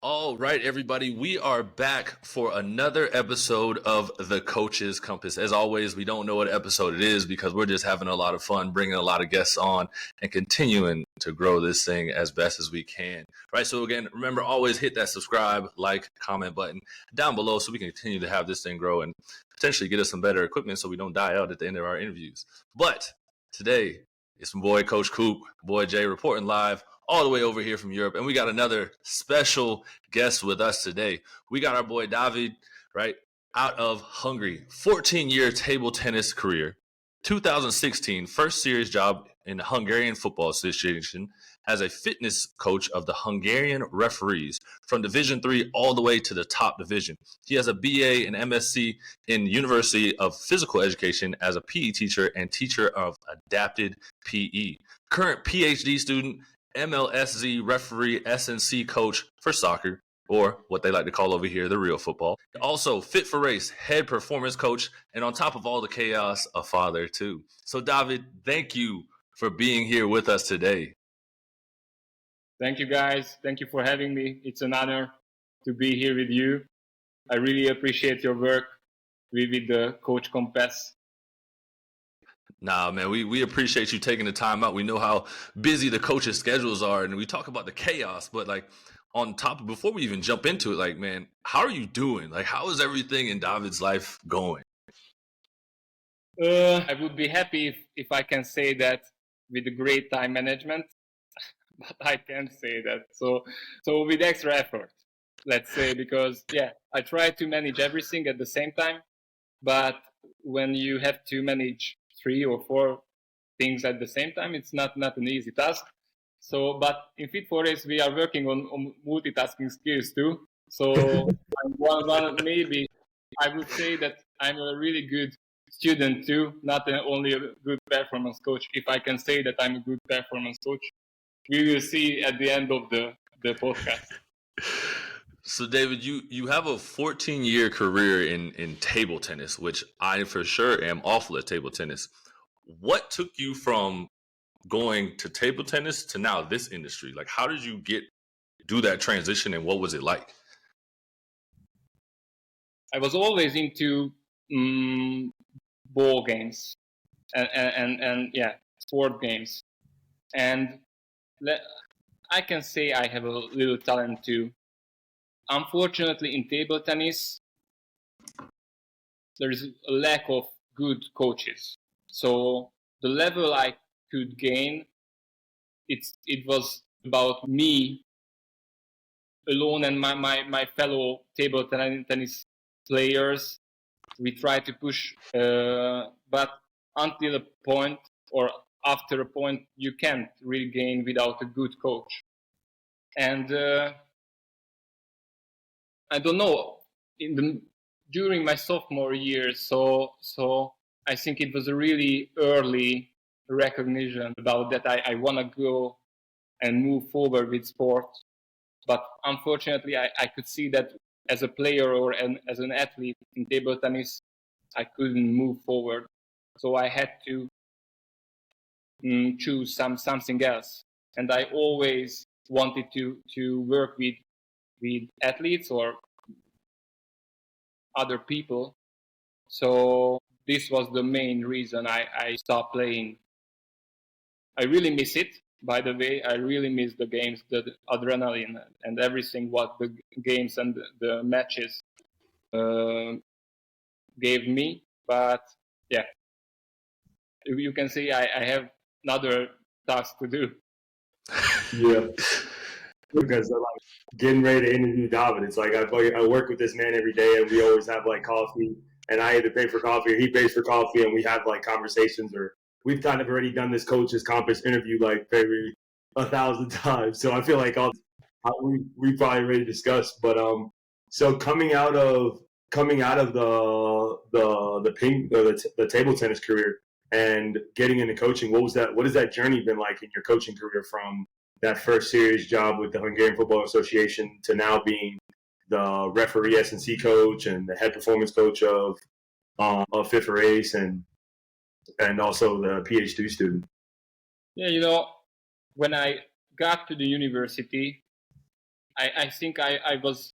All right, everybody, we are back for another episode of The Coach's Compass. As always, we don't know what episode it is because we're just having a lot of fun, bringing a lot of guests on and continuing to grow this thing as best as we can. Right, so again, remember, always hit that subscribe, like, comment button down below so we can continue to have this thing grow and potentially get us some better equipment so we don't die out at the end of our interviews. But today, it's my boy, Coach Coop, boy Jay, reporting live all the way over here from Europe. And we got another special guest with us today. We got our boy David, right, out of Hungary. 14-year table tennis career. 2016, first serious job in the Hungarian Football Association as a fitness coach of the Hungarian referees from Division III all the way to the top division. He has a BA and MSc in University of Physical Education as a PE teacher and teacher of adapted PE. Current PhD student, MLSZ referee, SNC coach for soccer, or what they like to call over here, the real football. Also, Fit4Race, head performance coach, and on top of all the chaos, a father too. So, David, thank you for being here with us today. Thank you, guys. Thank you for having me. It's an honor to be here with you. I really appreciate your work with the Coach Compass. Nah, man, we appreciate you taking the time out. We know how busy the coaches' schedules are, and we talk about the chaos, but like on top of, before we even jump into it, like, man, how are you doing? Like, how is everything in David's life going? I would be happy if I can say that with a great time management, but I can't say that. So with extra effort, let's say, because I try to manage everything at the same time, but when you have to manage 3 or 4 things at the same time, it's not an easy task. So, but in Fit4Race, we are working on multitasking skills too. So maybe I would say that I'm a really good student too, not only a good performance coach. If I can say that I'm a good performance coach, we will see at the end of the podcast. So, David, you have a 14-year career in table tennis, which I for sure am awful at table tennis. What took you from going to table tennis to now this industry? Like, how did you do that transition, and what was it like? I was always into ball games and sport games, and I can say I have a little talent too. Unfortunately, in table tennis, there is a lack of good coaches. So the level I could gain, it was about me alone and my fellow table tennis players. We try to push, but until a point or after a point, you can't really gain without a good coach. And I don't know, during my sophomore year, so I think it was a really early recognition about that I want to go and move forward with sport. But unfortunately, I could see that as a player or as an athlete in table tennis, I couldn't move forward. So I had to choose something else. And I always wanted to work with athletes or other people. So this was the main reason I stopped playing. I really miss it, by the way. I really miss the games, the adrenaline and everything what the games and the matches gave me. But you can see I have another task to do. Yeah. Because I'm like getting ready to interview David. It's like I work with this man every day, and we always have like coffee, and I either pay for coffee or he pays for coffee, and we have like conversations, or we've kind of already done this Coach's Compass interview like maybe 1,000 times. So I feel like we probably ready to discuss. But so coming out of the table tennis career and getting into coaching, what has that journey been like in your coaching career from that first serious job with the Hungarian Football Association to now being the referee SNC coach and the head performance coach of Fit4Race and also the PhD student? Yeah, when I got to the university, I think I was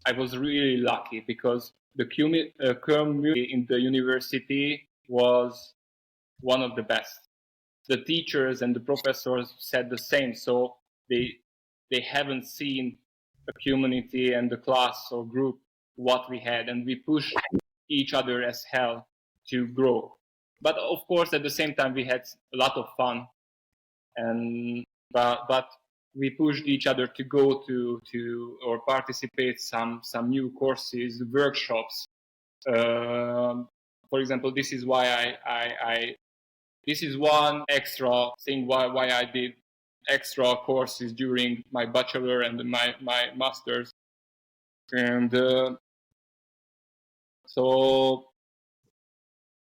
really lucky because the community in the university was one of the best. The teachers and the professors said the same, so they haven't seen a community and the class or group what we had, and we pushed each other as hell to grow. But of course, at the same time, we had a lot of fun, and but we pushed each other to go to or participate some new courses, workshops. For example, this is why I this is one extra thing why I did extra courses during my bachelor and my master's. And so,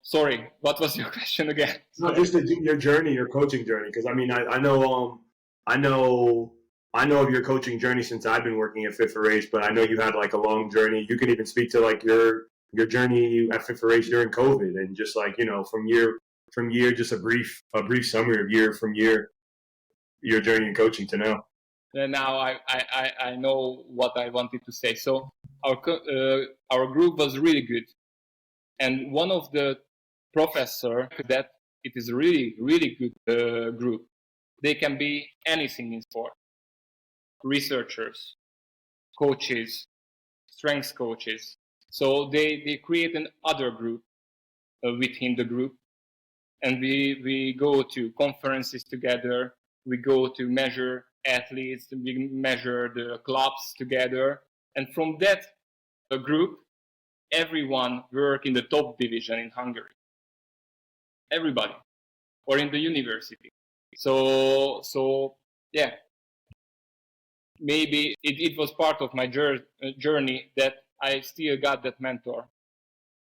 sorry, what was your question again? No, just your journey, your coaching journey. Because I mean, I know of your coaching journey since I've been working at Fit4Race, but I know you had like a long journey. You can even speak to like your journey at Fit4Race during COVID, and just like, you know, from year, just a brief summary of year from year, your journey in coaching to now. And now I know what I wanted to say. So our group was really good, and one of the professor that it is really good group. They can be anything in sport: researchers, coaches, strength coaches. So they create another group within the group, and we go to conferences together. We go to measure athletes. We measure the clubs together, and from that group, everyone work in the top division in Hungary. Everybody, or in the university. So yeah, maybe it was part of my journey that I still got that mentor.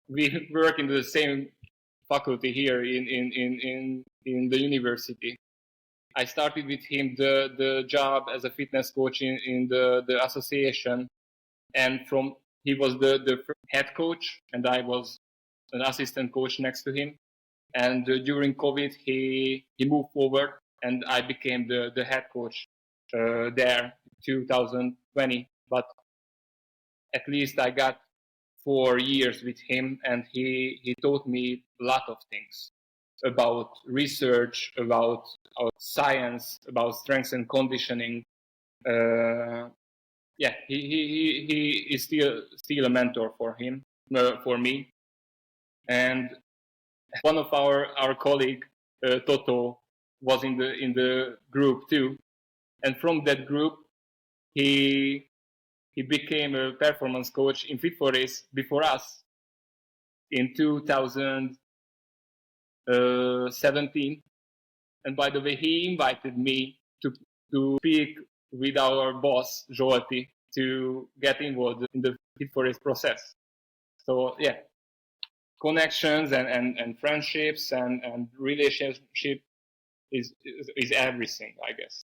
We work in the same faculty here in the university. I started with him the job as a fitness coach in the association, and he was the head coach, and I was an assistant coach next to him. And during COVID, he moved forward, and I became the head coach there 2020. But at least I got 4 years with him, and he taught me a lot of things about research, about science, about strength and conditioning. Yeah, he is still a mentor for me. And one of our colleague, Toto, was in the group too, and from that group, he became a performance coach in Fit4Race before us in 2017. And by the way, he invited me to speak with our boss Zsolti to get involved in the Fit4Race process. So yeah. Connections and friendships and relationship is everything, I guess.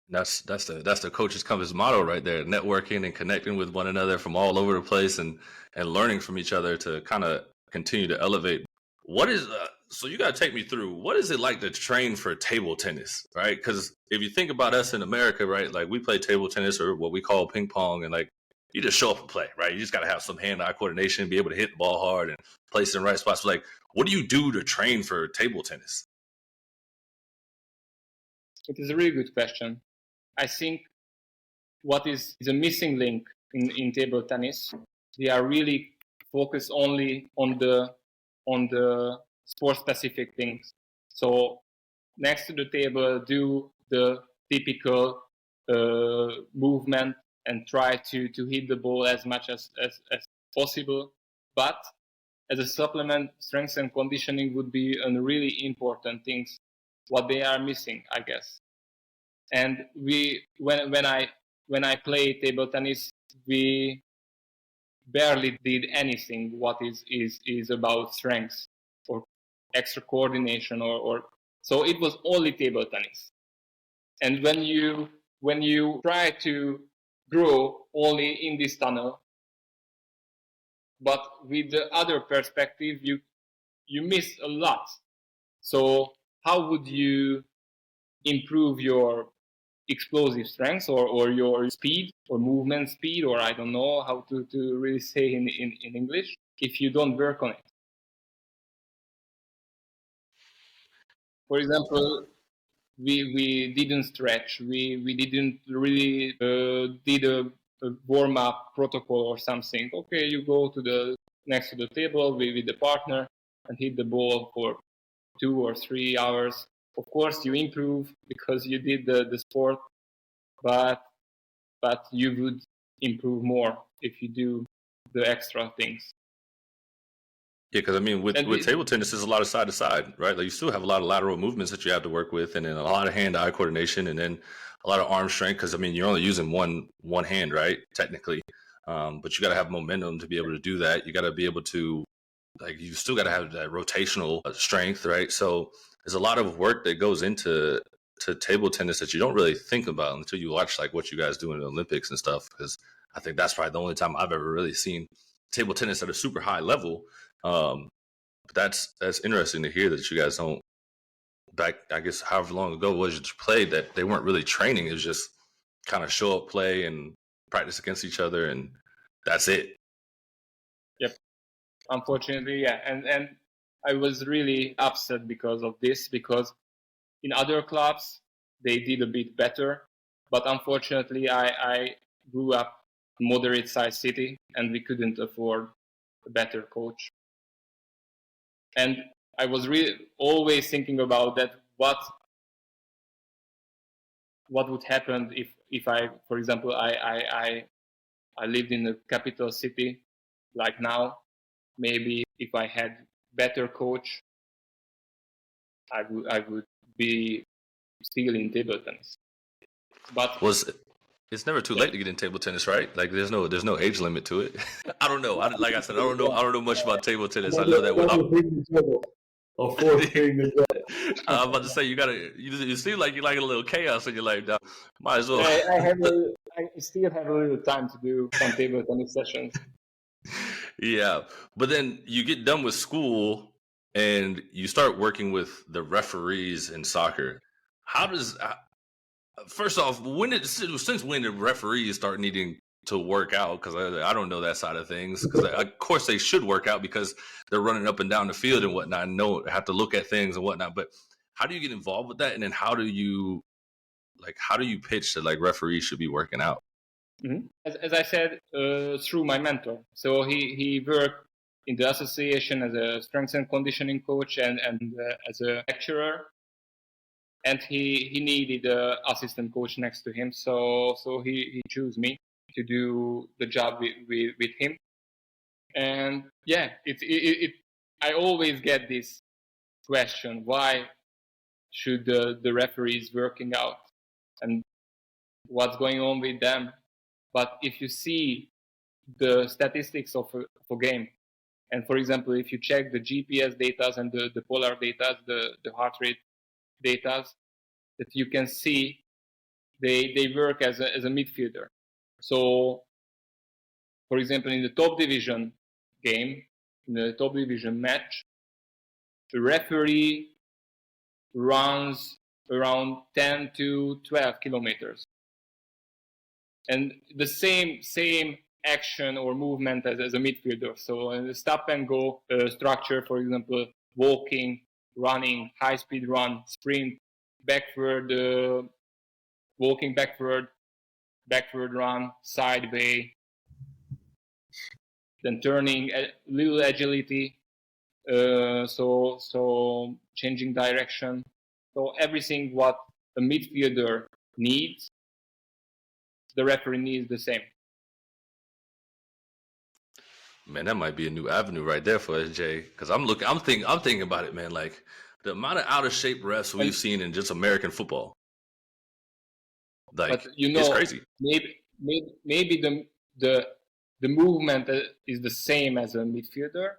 That's the Coach's Compass motto right there: networking and connecting with one another from all over the place, and learning from each other to kind of continue to elevate. What is so you got to take me through, what is it like to train for table tennis, right? Because if you think about us in America, right, like we play table tennis or what we call ping pong, and like you just show up and play, right? You just got to have some hand-eye coordination, be able to hit the ball hard and place it in the right spots. Like, what do you do to train for table tennis? It is a really good question. I think what is a missing link in table tennis, we are really focused only on the sport-specific things. So next to the table, do the typical movement and try to hit the ball as much as possible. But as a supplement, strength and conditioning would be a really important thing, what they are missing, I guess. And when I play table tennis, we barely did anything what is about strength or extra coordination or so it was only table tennis. And when you try to grow only in this tunnel, but with the other perspective, you miss a lot. So how would you improve your explosive strength or your speed or movement speed, or I don't know how to really say in English, if you don't work on it. For example, we didn't stretch, we didn't really did a warm-up protocol or something. Okay, you go to the next to the table with the partner and hit the ball for 2 or 3 hours. Of course, you improve because you did the sport, but you would improve more if you do the extra things. Yeah, because I mean, with table tennis, there's a lot of side to side, right? Like you still have a lot of lateral movements that you have to work with, and then a lot of hand-eye coordination, and then a lot of arm strength. Because I mean, you're only using one hand, right? Technically, but you got to have momentum to be able to do that. You got to be able to, like, you still got to have that rotational strength, right? So there's a lot of work that goes into table tennis that you don't really think about until you watch like what you guys do in the Olympics and stuff. Because I think that's probably the only time I've ever really seen table tennis at a super high level. But that's interesting to hear that you guys don't, back, I guess, however long ago it was you played, that they weren't really training. It was just kind of show up, play, and practice against each other, and that's it. Yep. Unfortunately, yeah. And I was really upset because of this, because in other clubs, they did a bit better. But unfortunately, I grew up in a moderate-sized city, and we couldn't afford a better coach. And I was really always thinking about that. What would happen if I, for example, I lived in a capital city like now. Maybe if I had better coach, I would be still in table tennis. But it's never too late to get in table tennis, right? Like there's no age limit to it. I don't know. Like I said, I don't know much about table tennis. I know that I'm about to say you seem like you like a little chaos in your life now. Might as well. I still have a little time to do some table tennis sessions. Yeah, but then you get done with school and you start working with the referees in soccer. How does first off, since when did referees start needing to work out? Because I don't know that side of things. Because of course they should work out because they're running up and down the field and whatnot. And have to look at things and whatnot. But how do you get involved with that? And then how do you pitch that like referees should be working out? Mm-hmm. As I said, through my mentor. So he worked in the association as a strength and conditioning coach and as a lecturer. And he needed an assistant coach next to him. So he chose me to do the job with him. And yeah, I always get this question: why should the referees working out, and what's going on with them? But if you see the statistics of a game, and for example, if you check the GPS data and the polar data, the heart rate data, that you can see they work as a midfielder. So, for example, in the top division game, in the top division match, the referee runs around 10 to 12 kilometers. And the same action or movement as a midfielder. So in the stop and go structure, for example, walking, running, high speed run, sprint, backward, walking backward run, sideway, then turning, a little agility, so changing direction. So everything what a midfielder needs, the referee needs the same. Man, that might be a new avenue right there for us, Jay. Because I'm thinking about it, man. Like the amount of out of shape refs we've seen in just American football. Like, it's crazy. Maybe the movement is the same as a midfielder,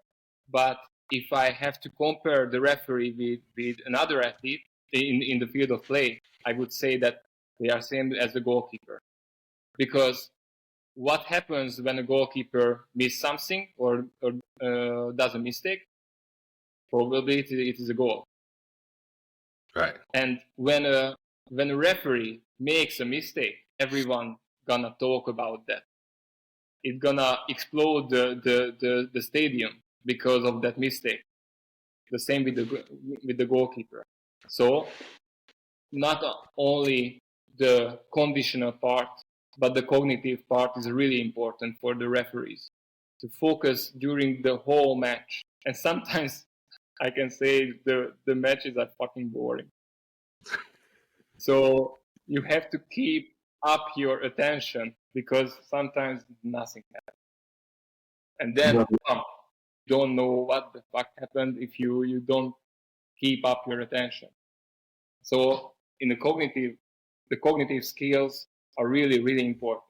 but if I have to compare the referee with another athlete in the field of play, I would say that they are same as the goalkeeper. Because what happens when a goalkeeper misses something or does a mistake? Probably it is a goal. Right. And when a when a referee makes a mistake, everyone gonna talk about that. It's gonna explode the stadium because of that mistake. The same with the goalkeeper. So not only the conditional part, but the cognitive part is really important for the referees to focus during the whole match. And sometimes I can say the matches are fucking boring. So you have to keep up your attention because sometimes nothing happens. And then you don't know what the fuck happened if you don't keep up your attention. So in the cognitive skills are really, really important.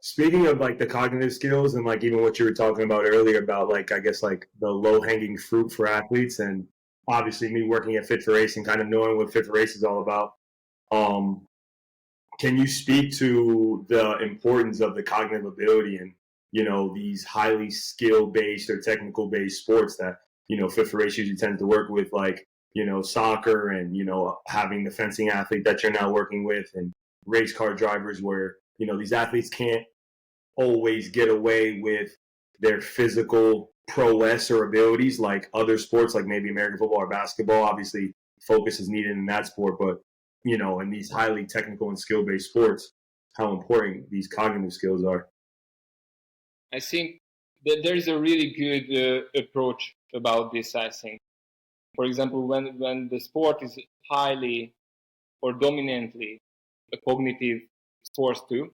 Speaking of like the cognitive skills and like even what you were talking about earlier about like I guess like the low hanging fruit for athletes, and obviously me working at Fit4Race and kind of knowing what Fit4Race is all about, can you speak to the importance of the cognitive ability and these highly skill based or technical based sports that Fit4Race usually tends to work with, like soccer and having the fencing athlete that you're now working with and race car drivers, where these athletes can't always get away with their physical prowess or abilities like other sports, like maybe American football or basketball. Obviously, focus is needed in that sport, but in these highly technical and skill-based sports, how important these cognitive skills are. I think that there is a really good approach about this. I think, for example, when the sport is highly or dominantly a cognitive sport too,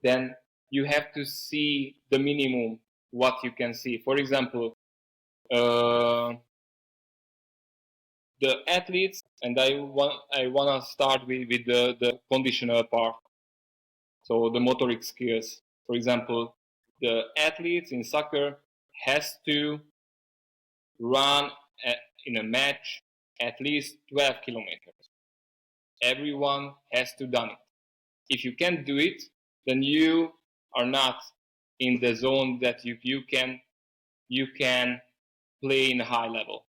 then you have to see the minimum what you can see. For example, the athletes, and I want to start with the conditional part. So the motoric skills. For example, the athletes in soccer has to run in a match at least 12 kilometers. Everyone has to do it. If you can't do it, then you are not in the zone that you can play in a high level.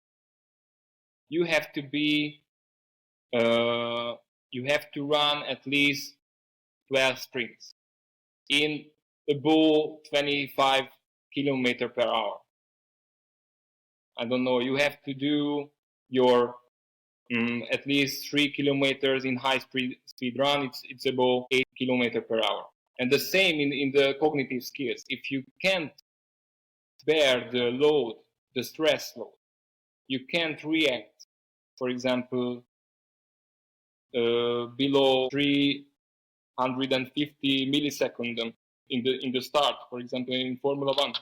You have to be you have to run at least 12 sprints in above 25 kilometers per hour. I don't know. You have to do your at least 3 kilometers in high speed run. It's above 8 kilometers per hour. And the same in the cognitive skills. If you can't bear the load, the stress load, you can't react, for example, below 350 milliseconds in the start, for example, in Formula One,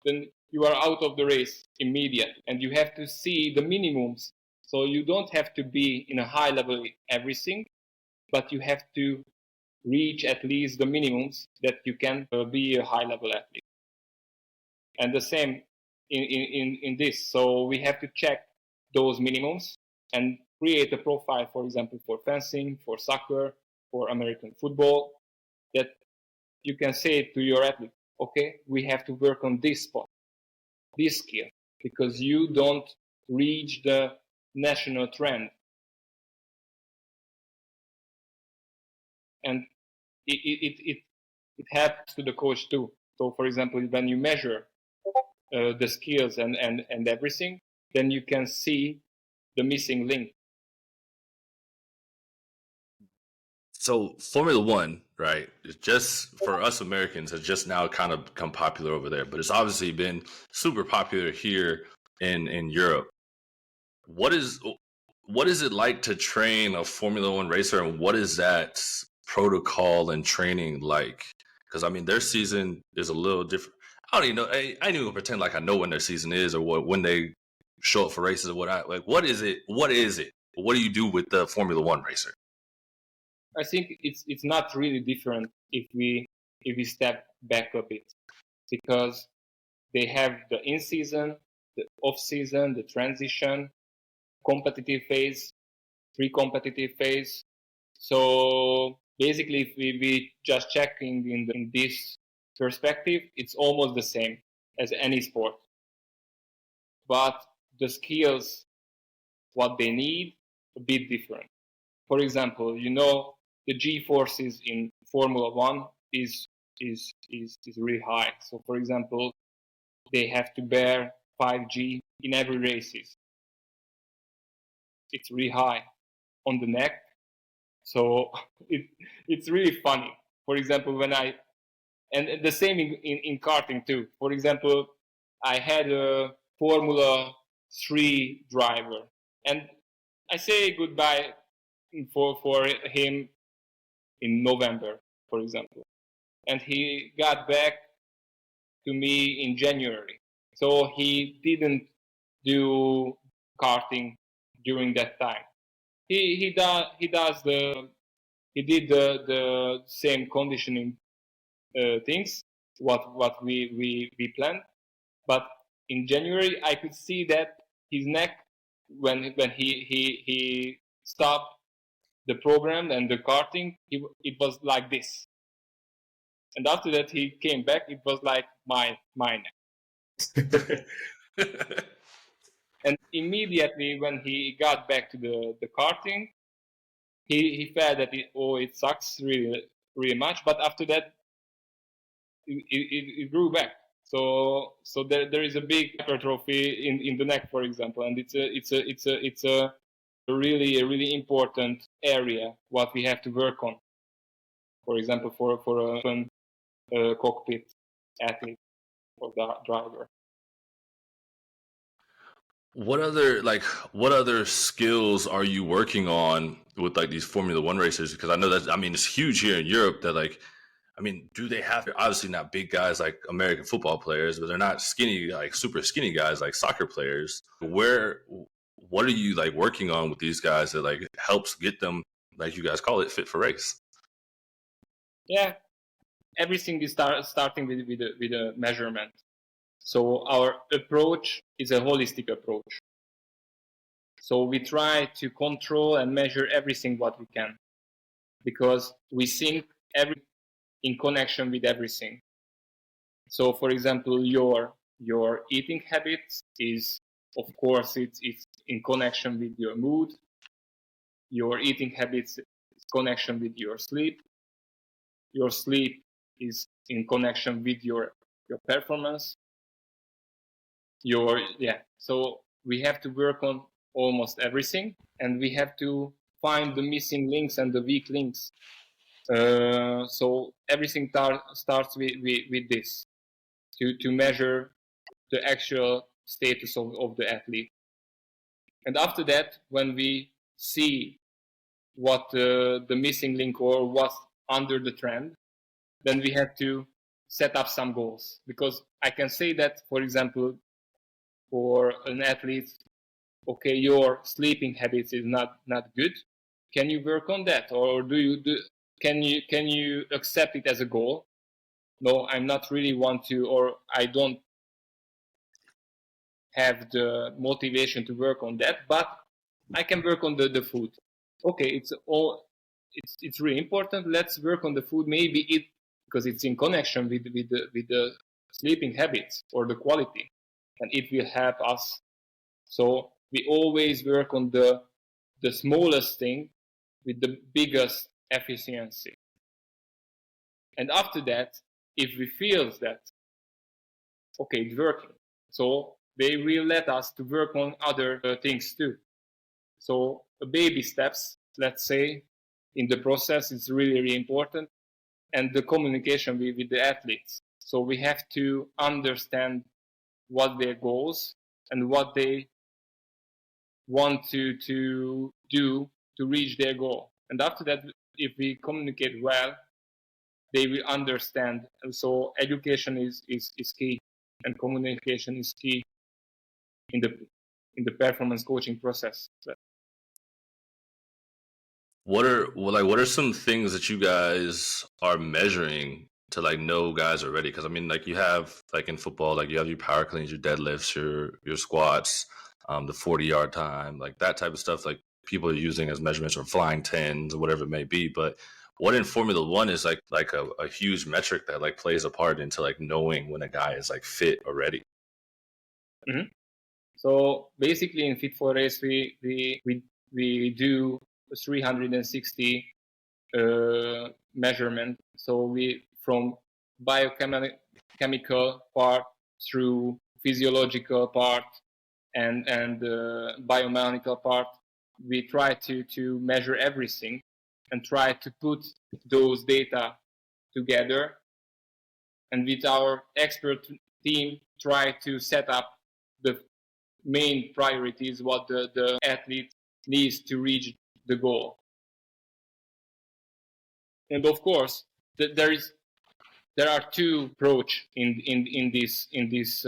then you are out of the race immediately, and you have to see the minimums. So you don't have to be in a high level everything, but you have to reach at least the minimums that you can be a high level athlete. And the same in this. So we have to check those minimums and create a profile, for example, for fencing, for soccer, for American football, that you can say to your athlete, okay, we have to work on this spot, this skill, because you don't reach the national trend. And it happens to the coach too. So, for example, when you measure the skills and everything, then you can see the missing link. So Formula One, right? It's just for us Americans, it's just now kind of become popular over there, but it's obviously been super popular here in Europe. What is it like to train a Formula One racer, and what is that protocol and training like? Because I mean, their season is a little different. I don't even know. I don't even pretend like I know when their season is or when they show up for races or what is it? What is it? What do you do with the Formula One racer? I think it's not really different if we step back a bit, because they have the in-season, the off-season, the transition, competitive phase, pre-competitive phase. So basically, if we just checking in this perspective, it's almost the same as any sport. But the skills, what they need, a bit different. For example, the G forces in Formula One is really high. So, for example, they have to bear 5G in every races. It's really high on the neck. So it's really funny. For example, and the same in karting too. For example, I had a Formula 3 driver, and I say goodbye for him in November, for example, and he got back to me in January. So he didn't do karting during that time. He did the same conditioning things what we planned, but in January I could see that his neck when he stopped the program and the karting, it was like this, and after that he came back, it was like my neck. And immediately when he got back to the karting, he felt that it sucks really much, but after that it grew back. So there is a big hypertrophy in the neck, for example, and it's a really important area what we have to work on. For example, for a open cockpit athlete or the driver. What other skills are you working on with like these Formula One racers? Because I know that, I mean, it's huge here in Europe that like, I mean, do they have, they're obviously not big guys like American football players, but they're not skinny, like super skinny guys like soccer players. What are you like working on with these guys that like helps get them, like you guys call it, fit for race? Yeah, everything is starting with a measurement. So our approach is a holistic approach. So we try to control and measure everything what we can, because we think everything in connection with everything. So, for example, your eating habits is, of course, it's in connection with your mood. Your eating habits is connection with your sleep. Your sleep is in connection with your performance. So we have to work on almost everything, and we have to find the missing links and the weak links. So everything starts with this, to measure the actual status of the athlete. And after that, when we see what the missing link or what's under the trend, then we have to set up some goals. Because I can say that, for example, for an athlete, okay, your sleeping habits is not good. Can you work on that, or can you accept it as a goal? No, I'm not really want to, or I don't have the motivation to work on that, but I can work on the food. Okay, it's really important. Let's work on the food. Maybe because it's in connection with the sleeping habits or the quality, and it will help us. So we always work on the smallest thing with the biggest efficiency. And after that, if we feel that, okay, it's working, so they will let us to work on other things too. So baby steps, let's say, in the process is really important, and the communication with the athletes. So we have to understand what their goals and what they want to do to reach their goal. And after that, if we communicate well, they will understand. And so education is key, and communication is key in the performance coaching process. What are some things that you guys are measuring to like know guys are ready? Because I mean, like you have like in football, like you have your power cleans, your deadlifts, your squats, the 40-yard time, like that type of stuff. Like people are using as measurements, or flying tens or whatever it may be. But what in Formula One is like a huge metric that like plays a part into like knowing when a guy is like fit or ready. Mm-hmm. So basically in Fit4Race, we we do 360 measurement. So we from biochemical part through physiological part and biomechanical part. We try to measure everything and try to put those data together, and with our expert team try to set up the main priorities what the athlete needs to reach the goal. And of course there are two approaches in this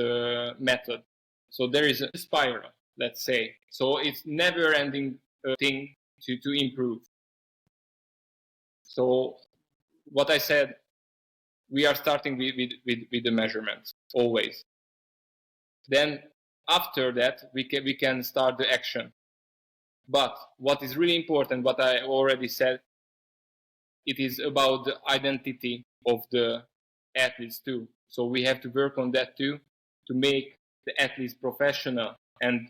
method. So there is a spiral, let's say. So it's never ending thing to improve. So what I said, we are starting with the measurements always. Then after that we can start the action. But what is really important, what I already said, it is about the identity of the athletes too. So we have to work on that too, to make the athletes professional and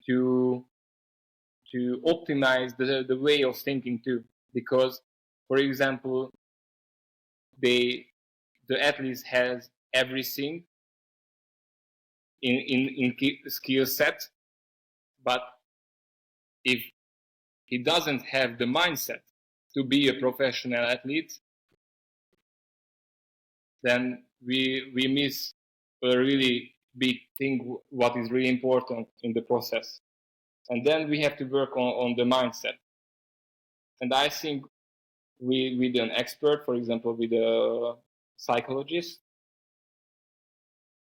to optimize the way of thinking too. Because, for example, the athletes has everything in skill set, but if he doesn't have the mindset to be a professional athlete, then we miss a really big thing, what is really important in the process. And then we have to work on the mindset. And I think with an expert, for example, with a psychologist,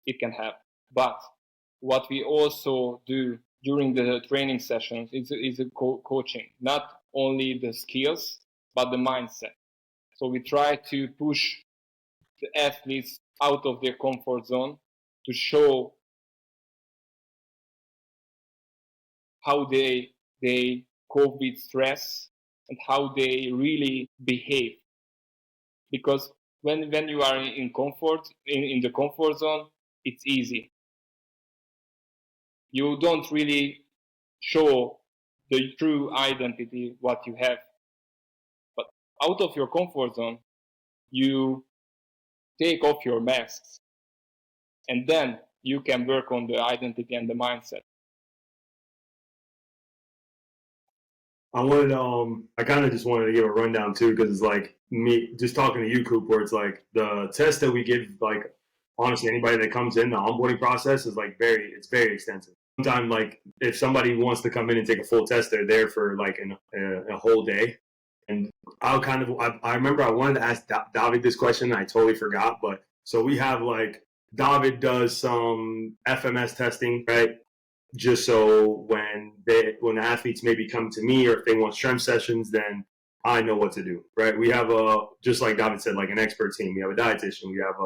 it can help. But what we also do during the training sessions is a coaching, not only the skills, but the mindset. So we try to push the athletes out of their comfort zone to show how they cope with stress and how they really behave. Because when you are in comfort, in the comfort zone, it's easy. You don't really show the true identity, what you have. But out of your comfort zone, you take off your masks, and then you can work on the identity and the mindset. I kind of just wanted to give a rundown too, because it's like me just talking to you, Coop, where it's like the test that we give, like honestly, anybody that comes in, the onboarding process is like it's very extensive. Sometimes, like if somebody wants to come in and take a full test, they're there for like a whole day. And I remember I wanted to ask David this question, and I totally forgot. But so we have like David does some FMS testing, right? Just so when the athletes maybe come to me, or if they want strength sessions, then I know what to do, right? We have just like David said, like an expert team. We have a dietitian, we have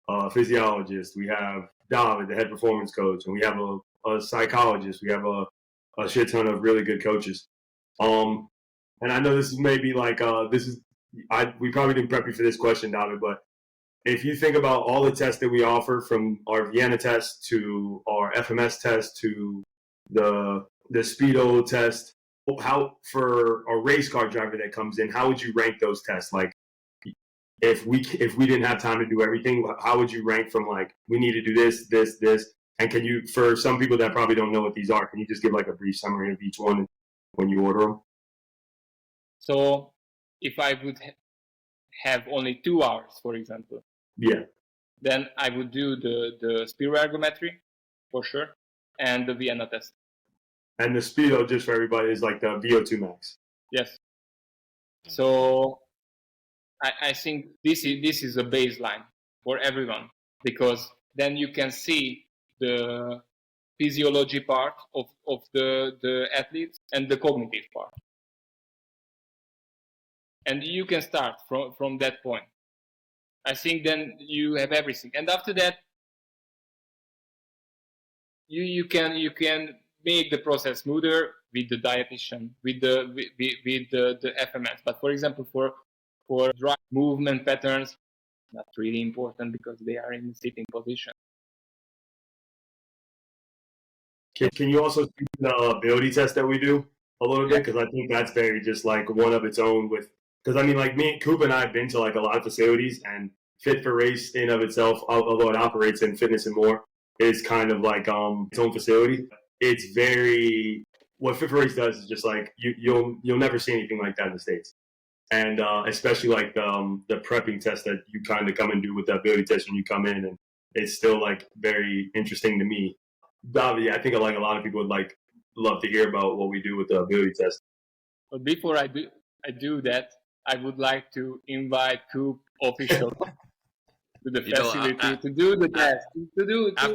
a physiologist, we have David, the head performance coach, and we have a psychologist. We have a shit ton of really good coaches. And I know this is maybe like we probably didn't prep you for this question, David, but if you think about all the tests that we offer, from our Vienna test to our FMS test to the Speedo test, how for a race car driver that comes in, how would you rank those tests? Like, if we didn't have time to do everything, how would you rank from like, we need to do this, this, this? And can you, for some people that probably don't know what these are, can you just give like a brief summary of each one when you order them? So if I would have only 2 hours, for example, then I would do the spiroergometry for sure, and the Vienna test. And the Speedo, just for everybody, is like the VO2 max. Yes. So I think this is a baseline for everyone, because then you can see the physiology part of the athletes and the cognitive part. And you can start from that point. I think then you have everything. And after that, you can make the process smoother with the dietitian, with the FMS. But for example, for dry movement patterns, not really important because they are in sitting position. Can you also see the ability test that we do? a little bit, because I think that's very just like one of its own with, because I mean, like me, Coop and I have been to like a lot of facilities, and Fit4Race in of itself, although it operates in fitness and more, is kind of like its own facility. It's very, what Fit4Race does is just like you'll never see anything like that in the States. And especially like the prepping test that you kind of come and do with the ability test when you come in, and it's still like very interesting to me. Yeah, I think like a lot of people would like love to hear about what we do with the ability test. But before I do that, I would like to invite Coop official to the facility to do the test.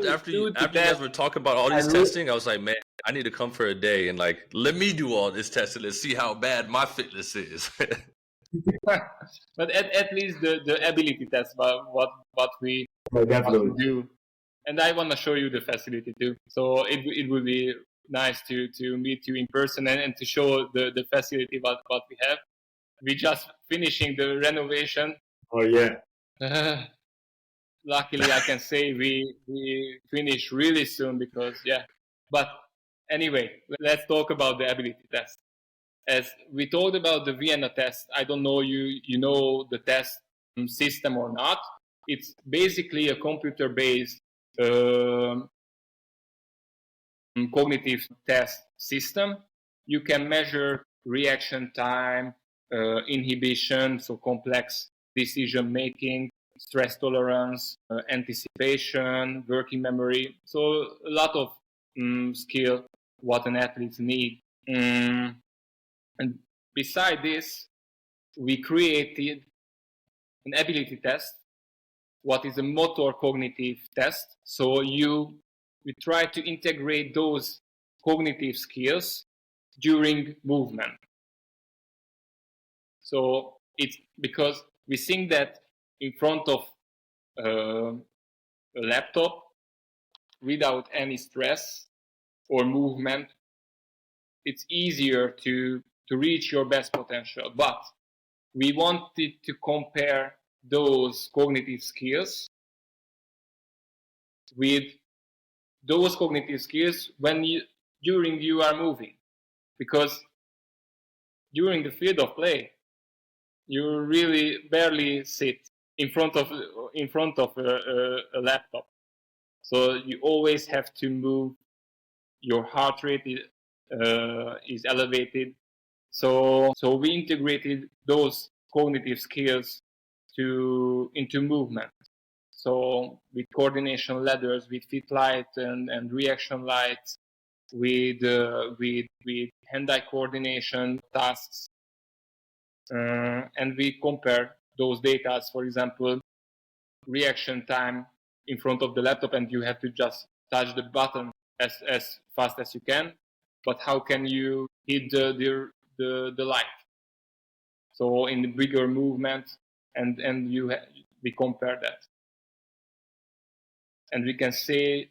After you guys were talking about all these testing, I was like, man, I need to come for a day and like let me do all this testing and see how bad my fitness is. But at least the ability test, what we do, and I want to show you the facility too. So it would be nice to meet you in person and to show the facility what we have. We just finishing the renovation. Oh yeah. Luckily, I can say we finish really soon because yeah. But anyway, let's talk about the ability test. As we talked about the Vienna test, I don't know you know the test system or not. It's basically a computer-based cognitive test system. You can measure reaction time, inhibition, so complex decision making, stress tolerance, anticipation, working memory. So a lot of skill what an athlete need. And beside this, we created an ability test, what is a motor cognitive test. So we try to integrate those cognitive skills during movement. So it's because we think that in front of a laptop, without any stress or movement, it's easier to reach your best potential. But we wanted to compare those cognitive skills with those cognitive skills during you are moving, because during the field of play you really barely sit in front of a laptop, so you always have to move. Your heart rate is elevated, so we integrated those cognitive skills into movement. So with coordination ladders, with fit light and reaction lights, with hand-eye coordination tasks, and we compare those data. For example, reaction time in front of the laptop, and you have to just touch the button as fast as you can. But how can you hit the light? So in the bigger movement, and we compare that. And we can say,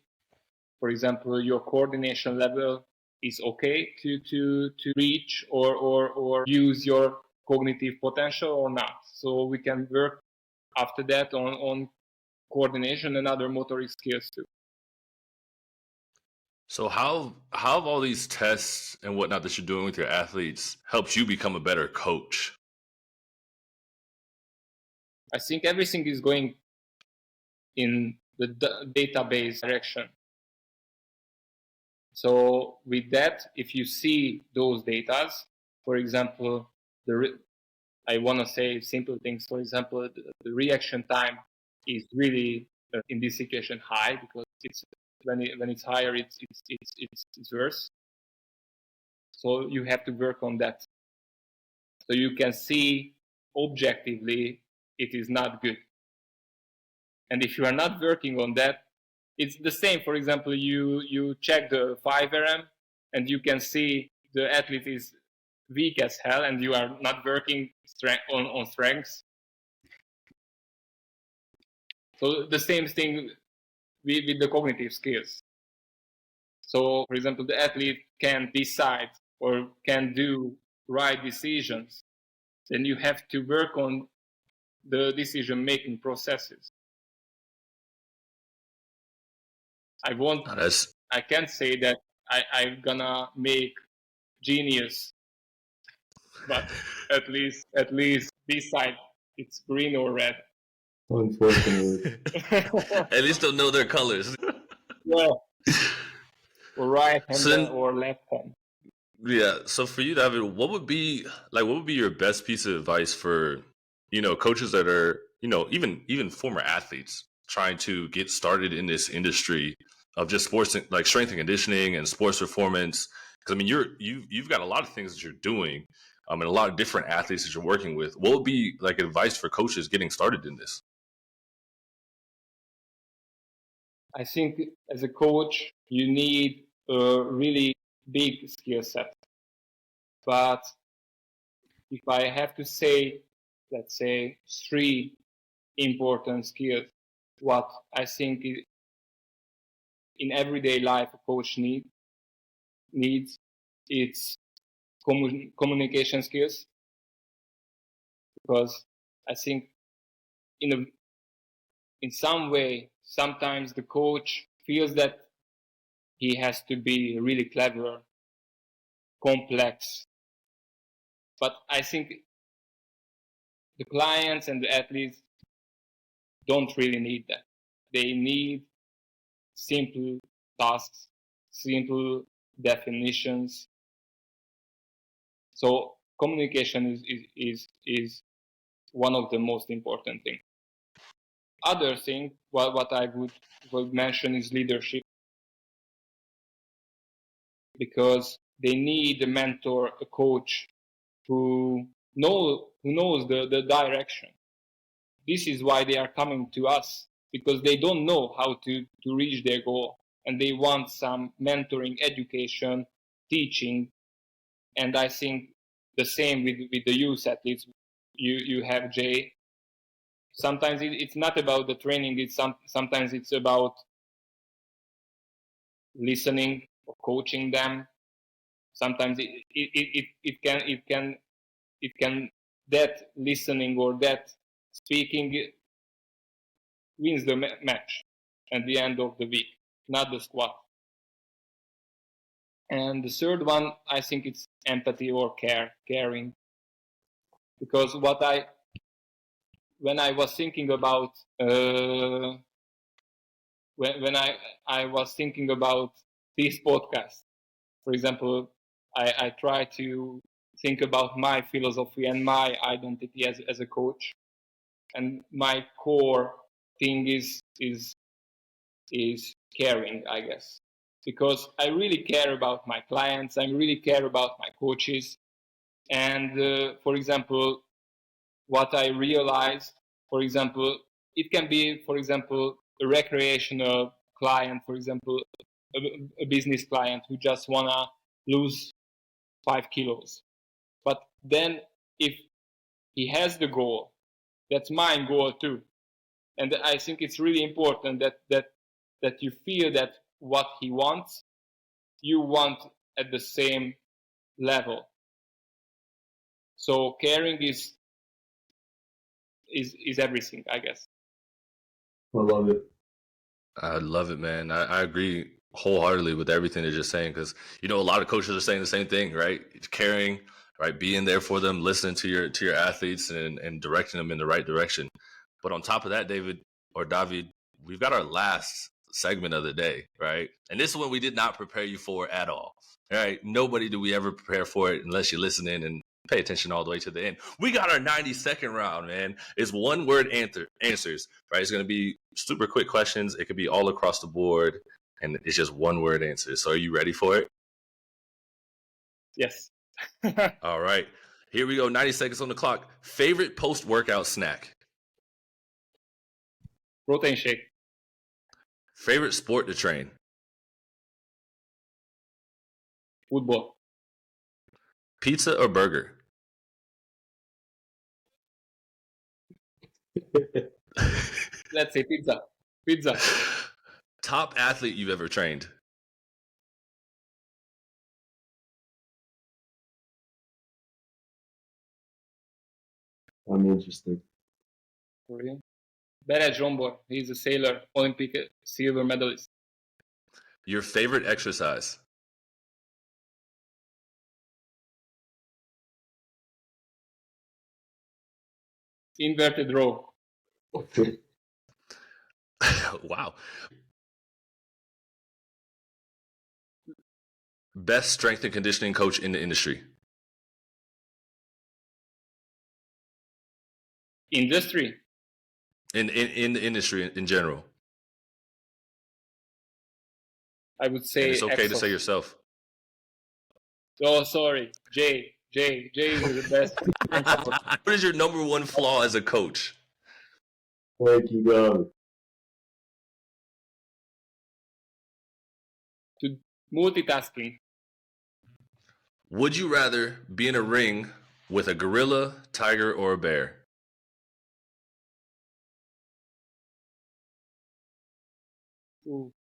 for example, your coordination level is okay to reach or use your cognitive potential or not. So we can work after that on coordination and other motoric skills too. So how have all these tests and whatnot that you're doing with your athletes helped you become a better coach? I think everything is going in the database direction. So with that, if you see those data, for example, I want to say simple things. For example, the reaction time is really in this situation high, because it's when it's higher, it's worse. So you have to work on that. So you can see objectively it is not good. And if you are not working on that, it's the same. For example, you check the 5RM and you can see the athlete is weak as hell, and you are not working on strengths. So the same thing with the cognitive skills. So, for example, the athlete can decide or can do right decisions, then you have to work on the decision-making processes. I can't say that I'm gonna make genius, but at least this side it's green or red. Unfortunately. At least they'll know their colors. Yeah. Or right hand So then- or left hand. Yeah. So for you, David, what would be your best piece of advice for, coaches that are, even former athletes trying to get started in this industry of just sports, like strength and conditioning and sports performance? Because I mean, you've got a lot of things that you're doing, and a lot of different athletes that you're working with. What would be like advice for coaches getting started in this? I think as a coach, you need a really big skill set. But if I have to say, let's say 3 important skills, what I think in everyday life a coach needs, it's communication skills. Because I think in some way, sometimes the coach feels that he has to be really clever, complex. But I think the clients and the athletes don't really need that. They need simple tasks, simple definitions. So communication is one of the most important things. Other thing, what I would mention is leadership, because they need a mentor, a coach who knows the direction. This is why they are coming to us, because they don't know how to reach their goal, and they want some mentoring, education, teaching. And I think the same with the youth athletes. You have Jay. Sometimes it's not about the training. Sometimes it's about listening or coaching them. Sometimes it can that listening or that speaking wins the match at the end of the week, not the squad. And the third one, I think it's empathy or caring, because when I was thinking about when I was thinking about this podcast, for example, I try to think about my philosophy and my identity as a coach, and my core thing is caring, I guess, because I really care about my clients, I really care about my coaches, and for example, what I realized, for example, it can be, for example, a recreational client, for example, a business client who just wanna lose 5 kilos. But then if he has the goal, that's my goal too. And I think it's really important that you feel that what he wants, you want at the same level. So caring is everything, I guess. I love it. I love it, man. I agree wholeheartedly with everything they're just saying, because a lot of coaches are saying the same thing, right? Caring, right? Being there for them, listening to your athletes and directing them in the right direction. But on top of that, David, we've got our last segment of the day, right? And this one we did not prepare you for at all. All right. Nobody do we ever prepare for it unless you listen in and pay attention all the way to the end. We got our 90-second round, man. It's one word answers, right? It's going to be super quick questions. It could be all across the board, and it's just one word answers. So are you ready for it? Yes. All right. Here we go. 90 seconds on the clock. Favorite post-workout snack? Protein shake. Favorite sport to train? Football. Pizza or burger? Let's say pizza. Pizza. Top athlete you've ever trained? I'm interested. Bere Jombor. He's a sailor, Olympic silver medalist. Your favorite exercise? inverted row. Wow. Best strength and conditioning coach in the industry. Industry. In the industry in general. I would say. And it's okay to Exos. say yourself. Oh, sorry, Jay. Jay is the best. What is your number one flaw as a coach? Thank you, God. To multitasking. Would you rather be in a ring with a gorilla, tiger, or a bear? Ooh.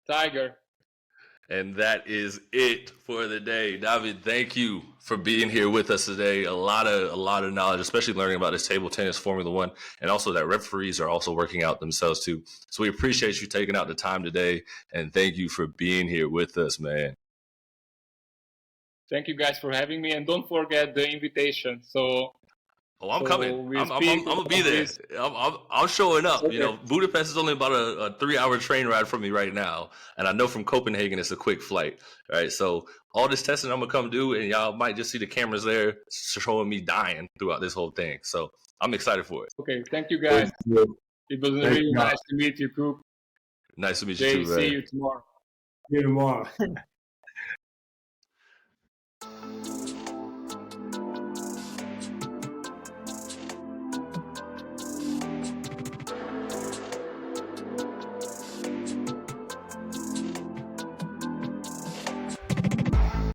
Tiger. And that is it for the day. David, thank you for being here with us today. A lot of knowledge, especially learning about this table tennis Formula One, and also that referees are also working out themselves too. So we appreciate you taking out the time today, and thank you for being here with us, man. Thank you guys for having me, and don't forget the invitation. I'm coming. I'm gonna be there. I'm showing up. Okay. You know, Budapest is only about a 3-hour train ride from me right now, and I know from Copenhagen it's a quick flight. Right, so all this testing I'm gonna come do, and y'all might just see the cameras there showing me dying throughout this whole thing. So I'm excited for it. Okay, thank you guys. Thank you. It was really nice to meet you, Coop. Nice to meet Jay, you too, man. see you tomorrow. See you tomorrow.